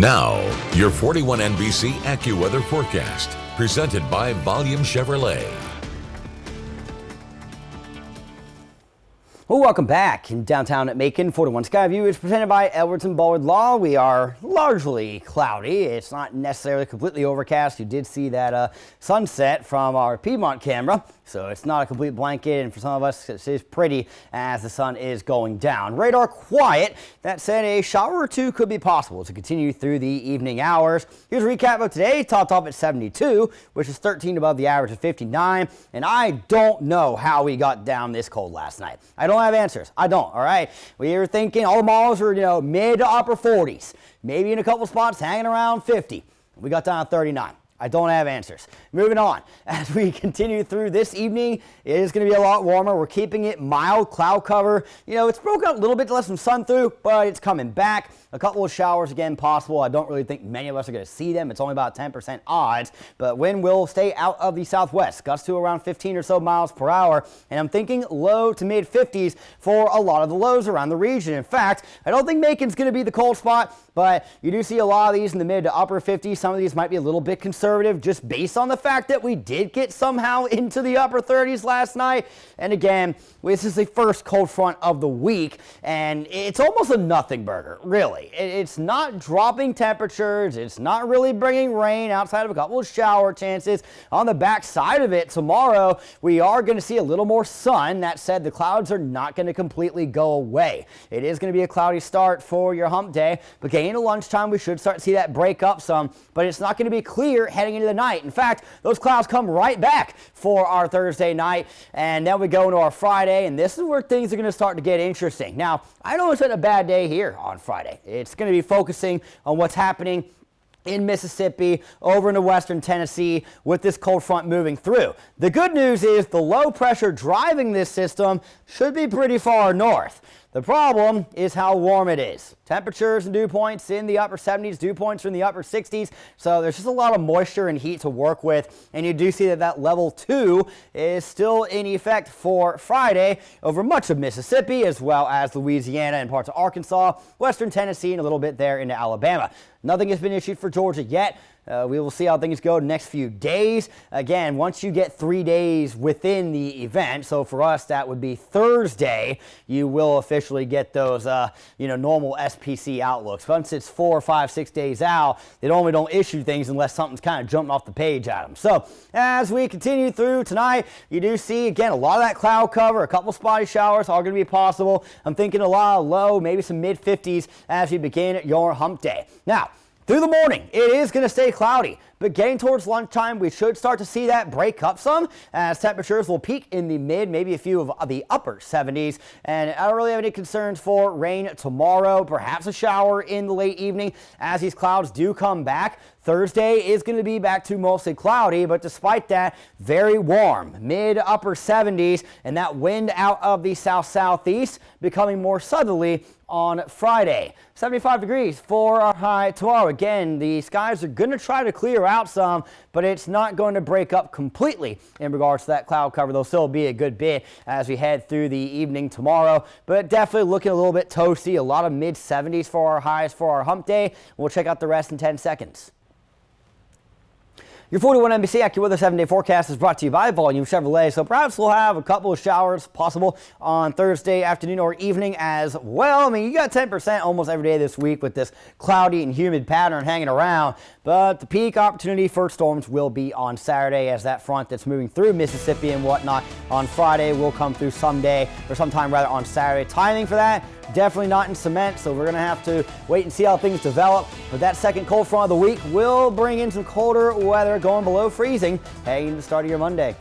Now, your 41 NBC AccuWeather forecast, presented by Volume Chevrolet. Well, welcome back. In downtown at Macon, 41 Skyview is presented by Edwards and Ballard Law. We are largely cloudy. It's not necessarily completely overcast. You did see that sunset from our Piedmont camera, so it's not a complete blanket, and for some of us it is pretty as the sun is going down. Radar quiet. That said, a shower or two could be possible to continue through the evening hours. Here's a recap of today. Topped off at 72, which is 13 above the average of 59, and I don't know how we got down this cold last night. I don't have answers. I don't. All right. We were thinking all the malls were, mid to upper 40s, maybe in a couple spots hanging around 50. We got down to 39. I don't have answers. Moving on, as we continue through this evening, it is going to be a lot warmer. We're keeping it mild, cloud cover. It's broken up a little bit to let some sun through, but it's coming back. A couple of showers again possible. I don't really think many of us are going to see them. It's only about 10% odds, but wind will stay out of the southwest. Gusts to around 15 or so miles per hour, and I'm thinking low to mid 50s for a lot of the lows around the region. In fact, I don't think Macon's going to be the cold spot, but you do see a lot of these in the mid to upper 50s. Some of these might be a little bit conservative just based on the fact that we did get somehow into the upper 30s last night. And again, this is the first cold front of the week, and it's almost a nothing burger, really. It's not dropping temperatures. It's not really bringing rain outside of a couple of shower chances. On the back side of it, tomorrow, we are going to see a little more sun. That said, the clouds are not going to completely go away. It is going to be a cloudy start for your hump day, but getting into lunchtime, we should start to see that break up some, but it's not going to be clear heading into the night. In fact, those clouds come right back for our Thursday night, and then we go into our Friday, and this is where things are going to start to get interesting. Now, I know it's not a bad day here on Friday. It's going to be focusing on what's happening in Mississippi, over into western Tennessee with this cold front moving through. The good news is the low pressure driving this system should be pretty far north. The problem is how warm it is. Temperatures and dew points in the upper 70s, dew points are in the upper 60s, so there's just a lot of moisture and heat to work with, and you do see that level 2 is still in effect for Friday over much of Mississippi, as well as Louisiana and parts of Arkansas, western Tennessee, and a little bit there into Alabama. Nothing has been issued for Georgia yet. We will see how things go the next few days. Again, once you get 3 days within the event, so for us that would be Thursday, you will officially get those normal SPC outlooks. Once it's 4, 5, 6 days out, they normally don't issue things unless something's kind of jumping off the page at them. So as we continue through tonight, you do see again a lot of that cloud cover, a couple spotty showers are going to be possible. I'm thinking a lot of low, maybe some mid 50s as we begin your hump day. Now, through the morning, it is going to stay cloudy, but getting towards lunchtime, we should start to see that break up some as temperatures will peak in the mid, maybe a few of the upper 70s. And I don't really have any concerns for rain tomorrow, perhaps a shower in the late evening as these clouds do come back. Thursday is going to be back to mostly cloudy, but despite that, very warm, mid upper 70s, and that wind out of the south-southeast becoming more southerly on Friday. 75 degrees for our high tomorrow. Again, the skies are going to try to clear out some, but it's not going to break up completely in regards to that cloud cover. There'll still be a good bit as we head through the evening tomorrow, but definitely looking a little bit toasty. A lot of mid 70s for our highs for our hump day. We'll check out the rest in 10 seconds. Your 41 NBC AccuWeather 7-day forecast is brought to you by Volume Chevrolet, so perhaps we'll have a couple of showers possible on Thursday afternoon or evening as well. I mean, you got 10% almost every day this week with this cloudy and humid pattern hanging around, but the peak opportunity for storms will be on Saturday as that front that's moving through Mississippi and whatnot on Friday will come through sometime rather on Saturday. Timing for that, definitely not in cement, so we're going to have to wait and see how things develop. But that second cold front of the week will bring in some colder weather going below freezing heading into the start of your Monday.